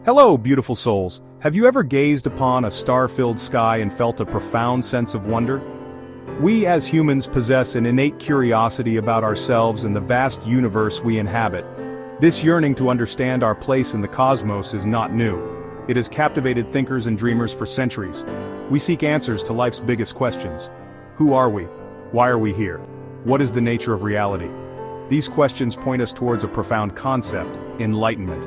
Hello, beautiful souls. Have you ever gazed upon a star-filled sky and felt a profound sense of wonder? We as humans possess an innate curiosity about ourselves and the vast universe we inhabit. This yearning to understand our place in the cosmos is not new. It has captivated thinkers and dreamers for centuries. We seek answers to life's biggest questions. Who are we? Why are we here? What is the nature of reality? These questions point us towards a profound concept: enlightenment.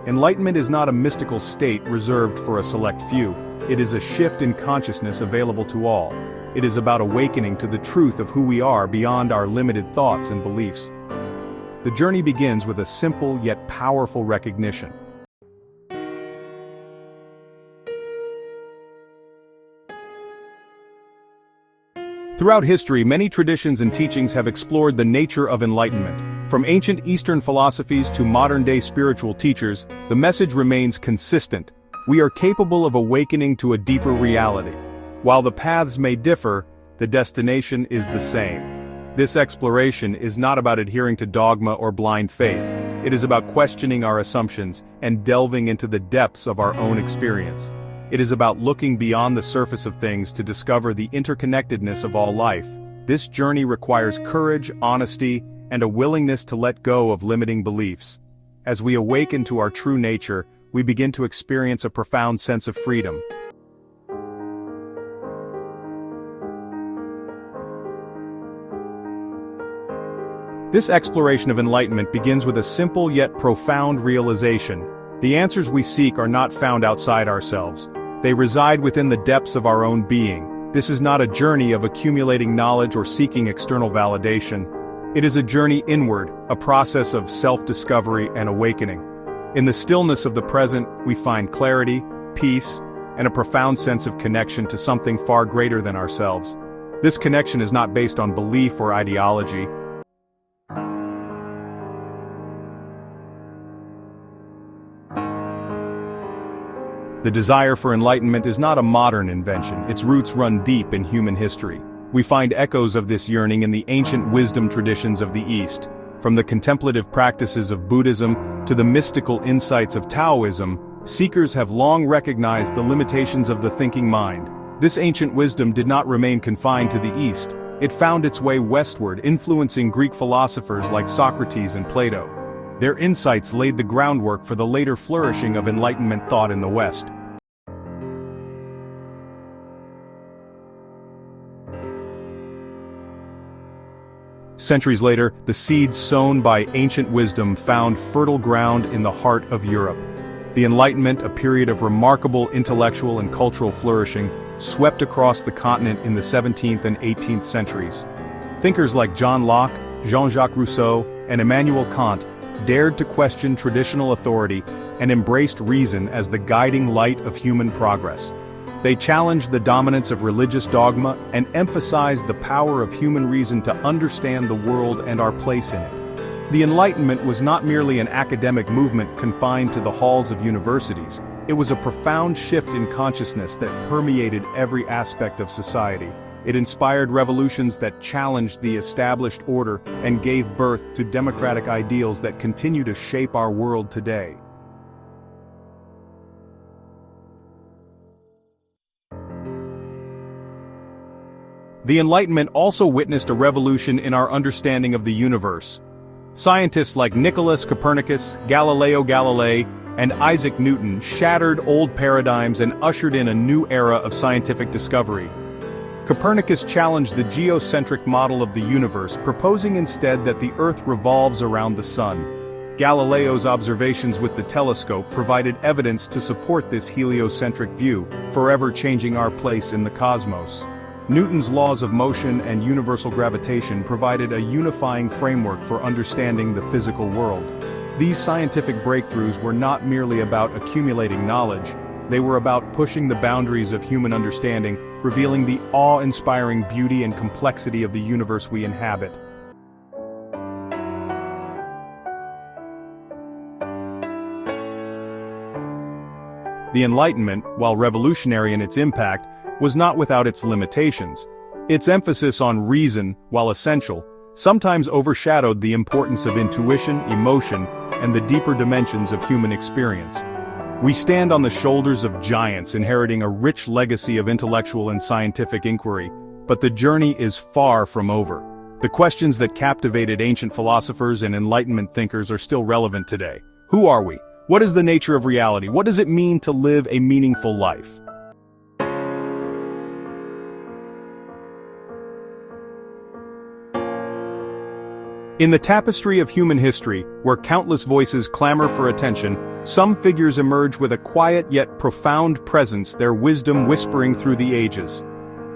Enlightenment is not a mystical state reserved for a select few. It is a shift in consciousness available to all. It is about awakening to the truth of who we are beyond our limited thoughts and beliefs. The journey begins with a simple yet powerful recognition. Throughout history, many traditions and teachings have explored the nature of enlightenment. From ancient Eastern philosophies to modern-day spiritual teachers, the message remains consistent. We are capable of awakening to a deeper reality. While the paths may differ, the destination is the same. This exploration is not about adhering to dogma or blind faith. It is about questioning our assumptions and delving into the depths of our own experience. It is about looking beyond the surface of things to discover the interconnectedness of all life. This journey requires courage, honesty, and a willingness to let go of limiting beliefs. As we awaken to our true nature, we begin to experience a profound sense of freedom. This exploration of enlightenment begins with a simple yet profound realization. The answers we seek are not found outside ourselves. They reside within the depths of our own being. This is not a journey of accumulating knowledge or seeking external validation. It is a journey inward, a process of self-discovery and awakening. In the stillness of the present, we find clarity, peace, and a profound sense of connection to something far greater than ourselves. This connection is not based on belief or ideology. The desire for enlightenment is not a modern invention. Its roots run deep in human history. We find echoes of this yearning in the ancient wisdom traditions of the East. From the contemplative practices of Buddhism to the mystical insights of Taoism, seekers have long recognized the limitations of the thinking mind. This ancient wisdom did not remain confined to the East. It found its way westward, influencing Greek philosophers like Socrates and Plato. Their insights laid the groundwork for the later flourishing of Enlightenment thought in the West. Centuries later, the seeds sown by ancient wisdom found fertile ground in the heart of Europe. The Enlightenment, a period of remarkable intellectual and cultural flourishing, swept across the continent in the 17th and 18th centuries. Thinkers like John Locke, Jean-Jacques Rousseau, and Immanuel Kant dared to question traditional authority and embraced reason as the guiding light of human progress. They challenged the dominance of religious dogma and emphasized the power of human reason to understand the world and our place in it. The Enlightenment was not merely an academic movement confined to the halls of universities. It was a profound shift in consciousness that permeated every aspect of society. It inspired revolutions that challenged the established order and gave birth to democratic ideals that continue to shape our world today. The Enlightenment also witnessed a revolution in our understanding of the universe. Scientists like Nicholas Copernicus, Galileo Galilei, and Isaac Newton shattered old paradigms and ushered in a new era of scientific discovery. Copernicus challenged the geocentric model of the universe, proposing instead that the Earth revolves around the Sun. Galileo's observations with the telescope provided evidence to support this heliocentric view, forever changing our place in the cosmos. Newton's laws of motion and universal gravitation provided a unifying framework for understanding the physical world. These scientific breakthroughs were not merely about accumulating knowledge. They were about pushing the boundaries of human understanding, revealing the awe-inspiring beauty and complexity of the universe we inhabit. The Enlightenment, while revolutionary in its impact, was not without its limitations. Its emphasis on reason, while essential, sometimes overshadowed the importance of intuition, emotion, and the deeper dimensions of human experience. We stand on the shoulders of giants inheriting a rich legacy of intellectual and scientific inquiry, but the journey is far from over. The questions that captivated ancient philosophers and Enlightenment thinkers are still relevant today. Who are we? What is the nature of reality? What does it mean to live a meaningful life? In the tapestry of human history, where countless voices clamor for attention, some figures emerge with a quiet yet profound presence, their wisdom whispering through the ages.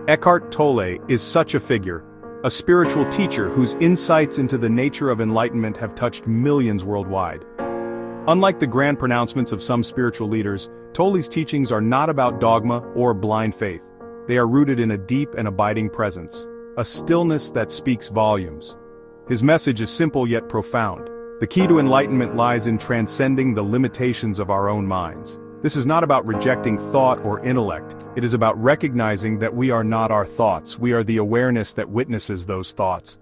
Eckhart Tolle is such a figure, a spiritual teacher whose insights into the nature of enlightenment have touched millions worldwide. Unlike the grand pronouncements of some spiritual leaders, Tolle's teachings are not about dogma or blind faith. They are rooted in a deep and abiding presence, a stillness that speaks volumes. His message is simple yet profound. The key to enlightenment lies in transcending the limitations of our own minds. This is not about rejecting thought or intellect. It is about recognizing that we are not our thoughts. We are the awareness that witnesses those thoughts.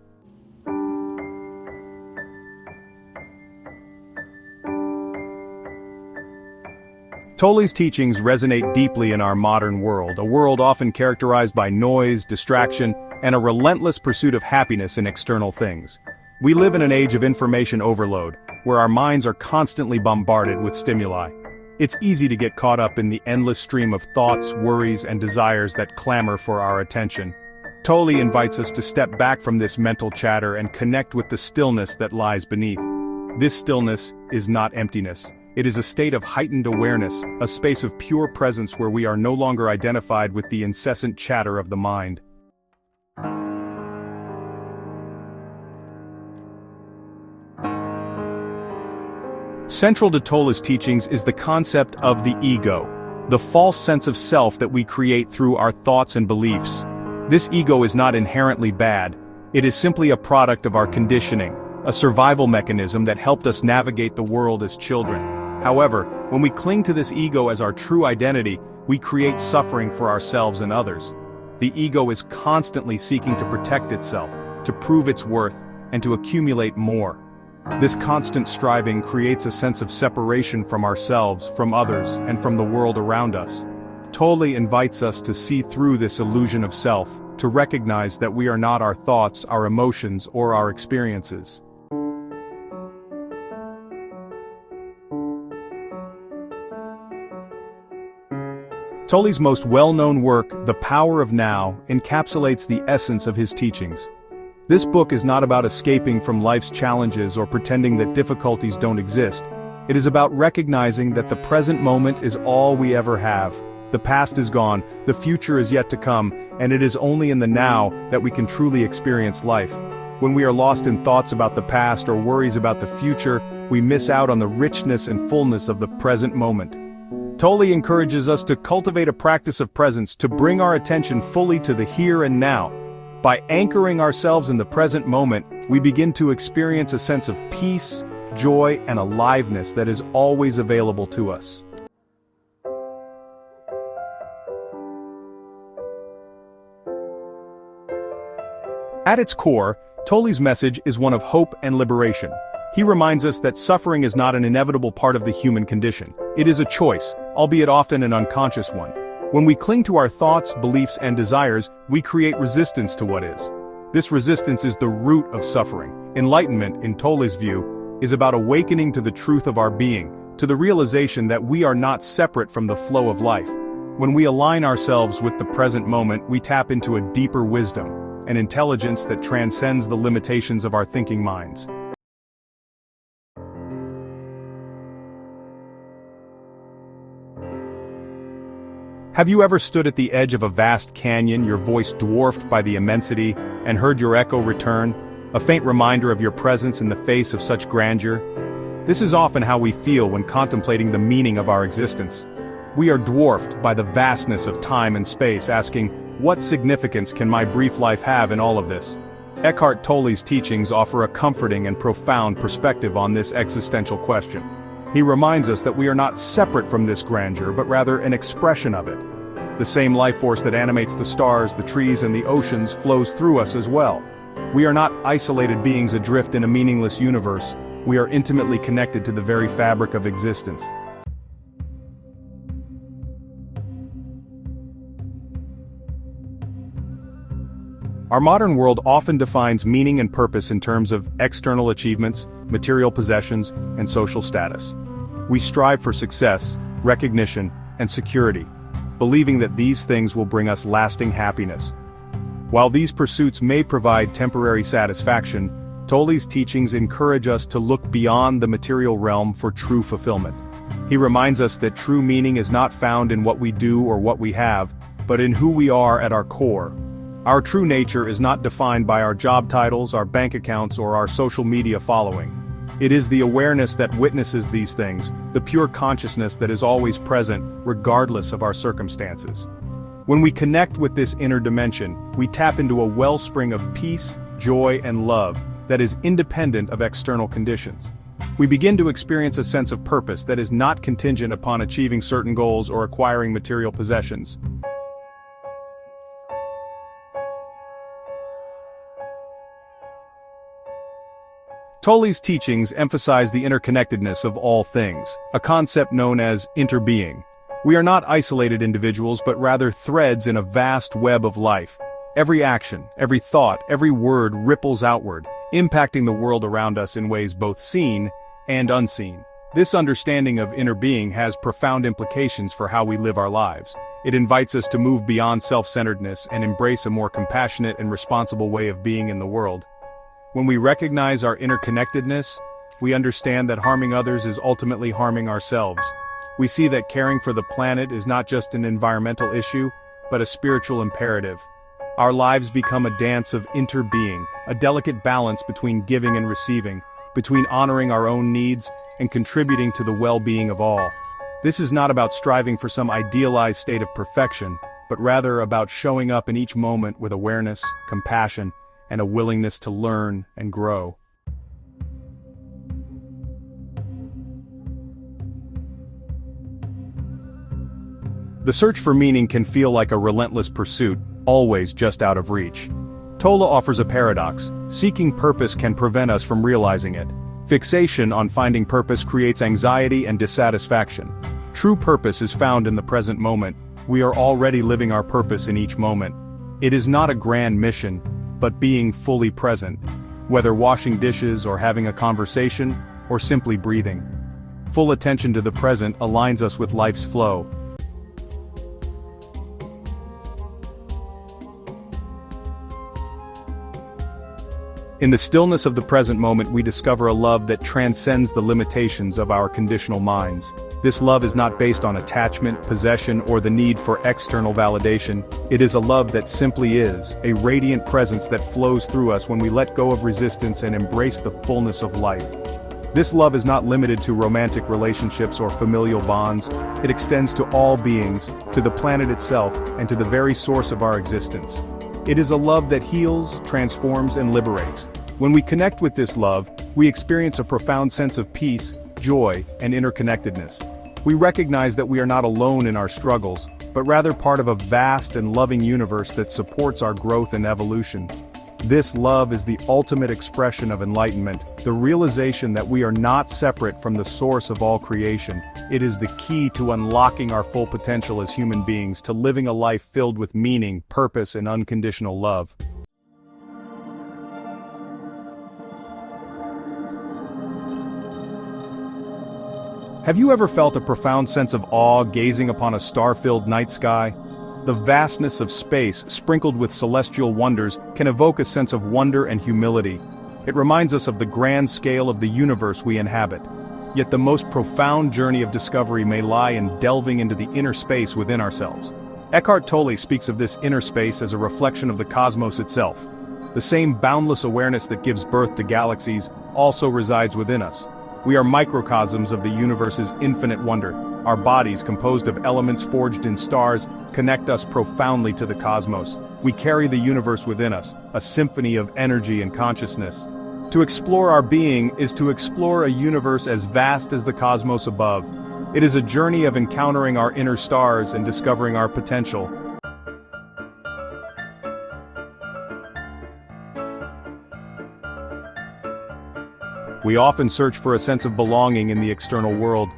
Tolle's teachings resonate deeply in our modern world, a world often characterized by noise, distraction, and a relentless pursuit of happiness in external things. We live in an age of information overload, where our minds are constantly bombarded with stimuli. It's easy to get caught up in the endless stream of thoughts, worries, and desires that clamor for our attention. Tolle invites us to step back from this mental chatter and connect with the stillness that lies beneath. This stillness is not emptiness. It is a state of heightened awareness, a space of pure presence where we are no longer identified with the incessant chatter of the mind. Central to Tolle's teachings is the concept of the ego, the false sense of self that we create through our thoughts and beliefs. This ego is not inherently bad. It is simply a product of our conditioning, a survival mechanism that helped us navigate the world as children. However, when we cling to this ego as our true identity, we create suffering for ourselves and others. The ego is constantly seeking to protect itself, to prove its worth, and to accumulate more. This constant striving creates a sense of separation from ourselves, from others, and from the world around us. Tolle invites us to see through this illusion of self, to recognize that we are not our thoughts, our emotions, or our experiences. Tolle's most well-known work, The Power of Now, encapsulates the essence of his teachings. This book is not about escaping from life's challenges or pretending that difficulties don't exist. It is about recognizing that the present moment is all we ever have. The past is gone, the future is yet to come, and it is only in the now that we can truly experience life. When we are lost in thoughts about the past or worries about the future, we miss out on the richness and fullness of the present moment. Tolle encourages us to cultivate a practice of presence, to bring our attention fully to the here and now. By anchoring ourselves in the present moment, we begin to experience a sense of peace, joy, and aliveness that is always available to us. At its core, Tolle's message is one of hope and liberation. He reminds us that suffering is not an inevitable part of the human condition. It is a choice, albeit often an unconscious one. When we cling to our thoughts, beliefs, and desires, we create resistance to what is. This resistance is the root of suffering. Enlightenment, in Tolle's view, is about awakening to the truth of our being, to the realization that we are not separate from the flow of life. When we align ourselves with the present moment, we tap into a deeper wisdom, an intelligence that transcends the limitations of our thinking minds. Have you ever stood at the edge of a vast canyon, your voice dwarfed by the immensity, and heard your echo return, a faint reminder of your presence in the face of such grandeur? This is often how we feel when contemplating the meaning of our existence. We are dwarfed by the vastness of time and space, asking, what significance can my brief life have in all of this? Eckhart Tolle's teachings offer a comforting and profound perspective on this existential question. He reminds us that we are not separate from this grandeur, but rather an expression of it. The same life force that animates the stars, the trees, and the oceans flows through us as well. We are not isolated beings adrift in a meaningless universe. We are intimately connected to the very fabric of existence. Our modern world often defines meaning and purpose in terms of external achievements, material possessions, and social status. We strive for success, recognition, and security, believing that these things will bring us lasting happiness. While these pursuits may provide temporary satisfaction, Tolle's teachings encourage us to look beyond the material realm for true fulfillment. He reminds us that true meaning is not found in what we do or what we have, but in who we are at our core. Our true nature is not defined by our job titles, our bank accounts, or our social media following. It is the awareness that witnesses these things, the pure consciousness that is always present, regardless of our circumstances. When we connect with this inner dimension, we tap into a wellspring of peace, joy, and love that is independent of external conditions. We begin to experience a sense of purpose that is not contingent upon achieving certain goals or acquiring material possessions. Tolle's teachings emphasize the interconnectedness of all things, a concept known as interbeing. We are not isolated individuals but rather threads in a vast web of life. Every action, every thought, every word ripples outward, impacting the world around us in ways both seen and unseen. This understanding of inner being has profound implications for how we live our lives. It invites us to move beyond self-centeredness and embrace a more compassionate and responsible way of being in the world. When we recognize our interconnectedness, we understand that harming others is ultimately harming ourselves. We see that caring for the planet is not just an environmental issue, but a spiritual imperative. Our lives become a dance of interbeing, a delicate balance between giving and receiving, between honoring our own needs and contributing to the well-being of all. This is not about striving for some idealized state of perfection, but rather about showing up in each moment with awareness, compassion, and a willingness to learn and grow. The search for meaning can feel like a relentless pursuit, always just out of reach. Tolle offers a paradox. Seeking purpose can prevent us from realizing it. Fixation on finding purpose creates anxiety and dissatisfaction. True purpose is found in the present moment. We are already living our purpose in each moment. It is not a grand mission, but being fully present, whether washing dishes or having a conversation, or simply breathing. Full attention to the present aligns us with life's flow. In the stillness of the present moment we discover a love that transcends the limitations of our conditional minds. This love is not based on attachment, possession, or the need for external validation. It is a love that simply is, a radiant presence that flows through us when we let go of resistance and embrace the fullness of life. This love is not limited to romantic relationships or familial bonds. It extends to all beings, to the planet itself, and to the very source of our existence. It is a love that heals, transforms, and liberates. When we connect with this love, we experience a profound sense of peace, joy, and interconnectedness. We recognize that we are not alone in our struggles, but rather part of a vast and loving universe that supports our growth and evolution. This love is the ultimate expression of enlightenment, the realization that we are not separate from the source of all creation. It is the key to unlocking our full potential as human beings, to living a life filled with meaning, purpose, and unconditional love. Have you ever felt a profound sense of awe gazing upon a star-filled night sky? The vastness of space, sprinkled with celestial wonders, can evoke a sense of wonder and humility. It reminds us of the grand scale of the universe we inhabit. Yet the most profound journey of discovery may lie in delving into the inner space within ourselves. Eckhart Tolle speaks of this inner space as a reflection of the cosmos itself. The same boundless awareness that gives birth to galaxies also resides within us. We are microcosms of the universe's infinite wonder. Our bodies, composed of elements forged in stars, connect us profoundly to the cosmos. We carry the universe within us, a symphony of energy and consciousness. To explore our being is to explore a universe as vast as the cosmos above. It is a journey of encountering our inner stars and discovering our potential. We often search for a sense of belonging in the external world.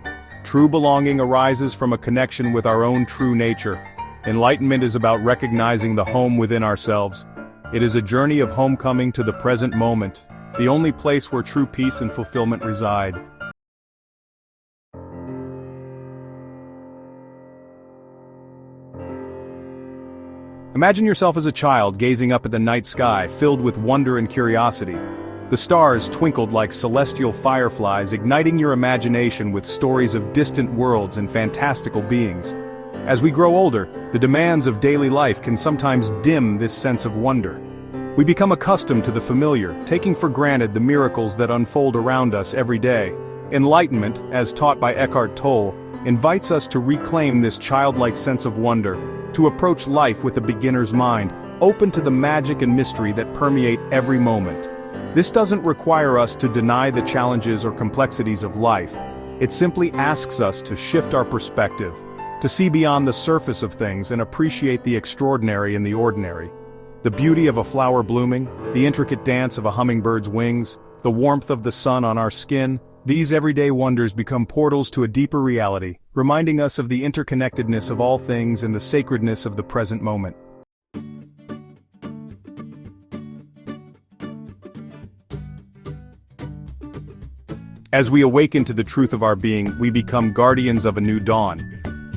True belonging arises from a connection with our own true nature. Enlightenment is about recognizing the home within ourselves. It is a journey of homecoming to the present moment, the only place where true peace and fulfillment reside. Imagine yourself as a child gazing up at the night sky, filled with wonder and curiosity. The stars twinkled like celestial fireflies, igniting your imagination with stories of distant worlds and fantastical beings. As we grow older, the demands of daily life can sometimes dim this sense of wonder. We become accustomed to the familiar, taking for granted the miracles that unfold around us every day. Enlightenment, as taught by Eckhart Tolle, invites us to reclaim this childlike sense of wonder, to approach life with a beginner's mind, open to the magic and mystery that permeate every moment. This doesn't require us to deny the challenges or complexities of life. It simply asks us to shift our perspective, to see beyond the surface of things and appreciate the extraordinary in the ordinary. The beauty of a flower blooming, the intricate dance of a hummingbird's wings, the warmth of the sun on our skin, these everyday wonders become portals to a deeper reality, reminding us of the interconnectedness of all things and the sacredness of the present moment. As we awaken to the truth of our being, we become guardians of a new dawn.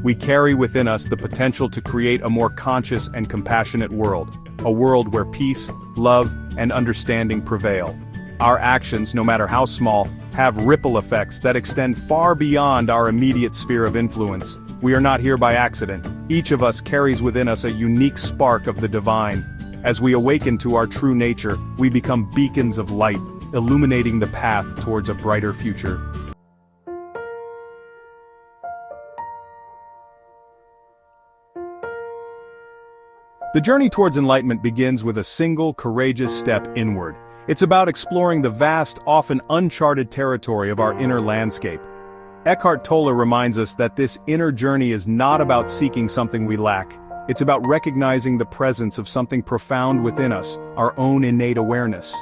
We carry within us the potential to create a more conscious and compassionate world, a world where peace, love, and understanding prevail. Our actions, no matter how small, have ripple effects that extend far beyond our immediate sphere of influence. We are not here by accident. Each of us carries within us a unique spark of the divine. As we awaken to our true nature, we become beacons of light, illuminating the path towards a brighter future. The journey towards enlightenment begins with a single, courageous step inward. It's about exploring the vast, often uncharted territory of our inner landscape. Eckhart Tolle reminds us that this inner journey is not about seeking something we lack. It's about recognizing the presence of something profound within us, our own innate awareness.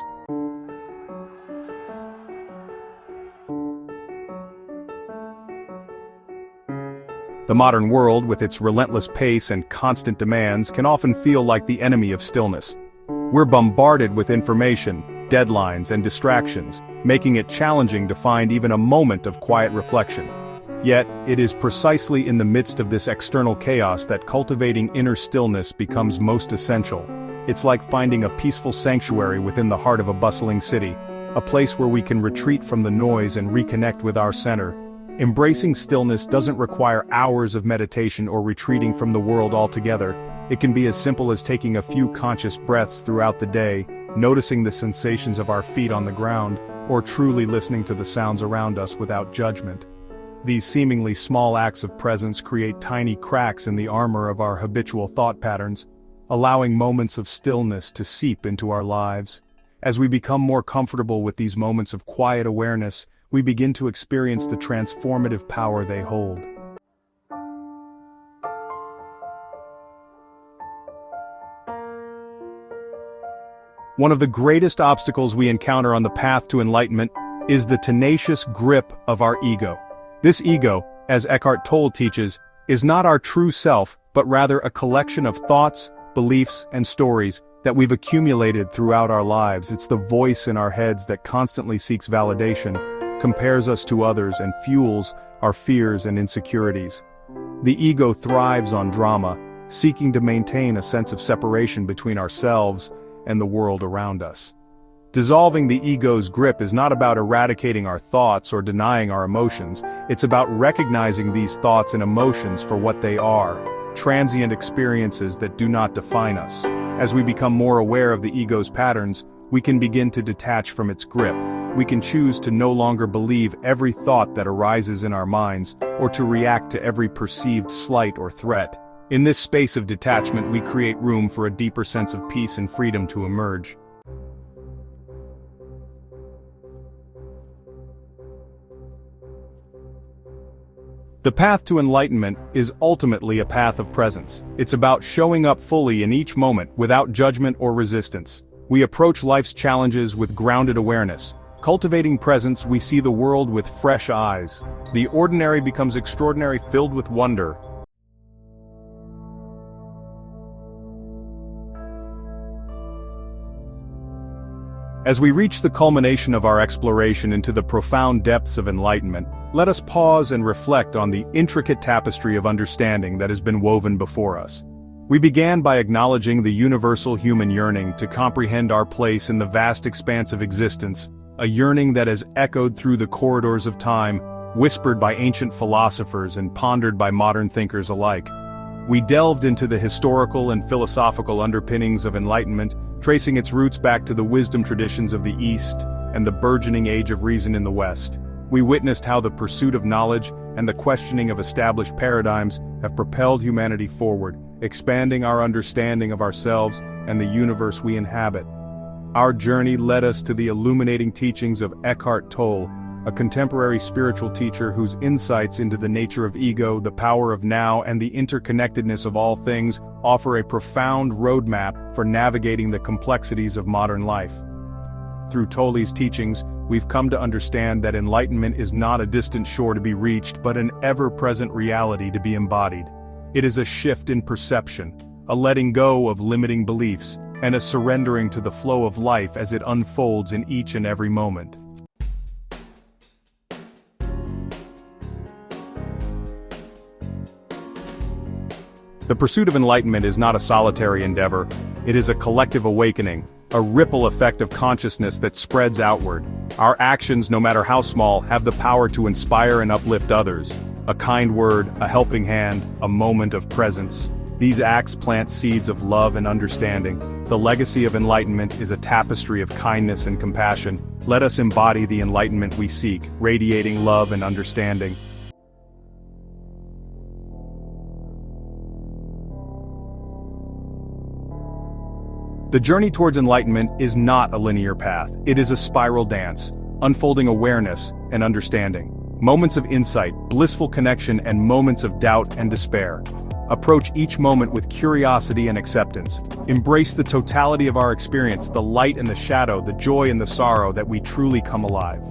The modern world, with its relentless pace and constant demands, can often feel like the enemy of stillness. We're bombarded with information, deadlines, and distractions, making it challenging to find even a moment of quiet reflection. Yet, it is precisely in the midst of this external chaos that cultivating inner stillness becomes most essential. It's like finding a peaceful sanctuary within the heart of a bustling city, a place where we can retreat from the noise and reconnect with our center. Embracing stillness doesn't require hours of meditation or retreating from the world altogether. It can be as simple as taking a few conscious breaths throughout the day, noticing the sensations of our feet on the ground, or truly listening to the sounds around us without judgment. These seemingly small acts of presence create tiny cracks in the armor of our habitual thought patterns, allowing moments of stillness to seep into our lives. As we become more comfortable with these moments of quiet awareness, we begin to experience the transformative power they hold. One of the greatest obstacles we encounter on the path to enlightenment is the tenacious grip of our ego. This ego, as Eckhart Tolle teaches, is not our true self, but rather a collection of thoughts, beliefs, and stories that we've accumulated throughout our lives. It's the voice in our heads that constantly seeks validation, compares us to others, and fuels our fears and insecurities. The ego thrives on drama, seeking to maintain a sense of separation between ourselves and the world around us. Dissolving the ego's grip is not about eradicating our thoughts or denying our emotions. It's about recognizing these thoughts and emotions for what they are, transient experiences that do not define us. As we become more aware of the ego's patterns, we can begin to detach from its grip. We can choose to no longer believe every thought that arises in our minds, or to react to every perceived slight or threat. In this space of detachment, we create room for a deeper sense of peace and freedom to emerge. The path to enlightenment is ultimately a path of presence. It's about showing up fully in each moment without judgment or resistance. We approach life's challenges with grounded awareness. Cultivating presence, we see the world with fresh eyes. The ordinary becomes extraordinary, filled with wonder. As we reach the culmination of our exploration into the profound depths of enlightenment, let us pause and reflect on the intricate tapestry of understanding that has been woven before us. We began by acknowledging the universal human yearning to comprehend our place in the vast expanse of existence, a yearning that has echoed through the corridors of time, whispered by ancient philosophers and pondered by modern thinkers alike. We delved into the historical and philosophical underpinnings of enlightenment, tracing its roots back to the wisdom traditions of the East and the burgeoning age of reason in the West. We witnessed how the pursuit of knowledge and the questioning of established paradigms have propelled humanity forward, expanding our understanding of ourselves and the universe we inhabit. Our journey led us to the illuminating teachings of Eckhart Tolle, a contemporary spiritual teacher whose insights into the nature of ego, the power of now, and the interconnectedness of all things offer a profound roadmap for navigating the complexities of modern life. Through Tolle's teachings, we've come to understand that enlightenment is not a distant shore to be reached, but an ever-present reality to be embodied. It is a shift in perception, a letting go of limiting beliefs, and a surrendering to the flow of life as it unfolds in each and every moment. The pursuit of enlightenment is not a solitary endeavor, it is a collective awakening, a ripple effect of consciousness that spreads outward. Our actions, no matter how small, have the power to inspire and uplift others. A kind word, a helping hand, a moment of presence. These acts plant seeds of love and understanding. The legacy of enlightenment is a tapestry of kindness and compassion. Let us embody the enlightenment we seek, radiating love and understanding. The journey towards enlightenment is not a linear path, it is a spiral dance, unfolding awareness and understanding. Moments of insight, blissful connection, and moments of doubt and despair. Approach each moment with curiosity and acceptance. Embrace the totality of our experience, the light and the shadow, the joy and the sorrow, that we truly come alive.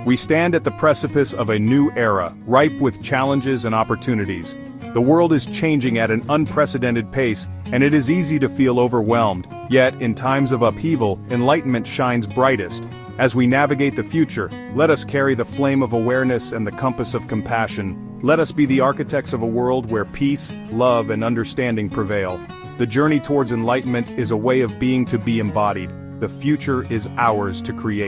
We stand at the precipice of a new era, ripe with challenges and opportunities. The world is changing at an unprecedented pace, and it is easy to feel overwhelmed. Yet, in times of upheaval, enlightenment shines brightest. As we navigate the future, let us carry the flame of awareness and the compass of compassion. Let us be the architects of a world where peace, love, and understanding prevail. The journey towards enlightenment is a way of being to be embodied. The future is ours to create.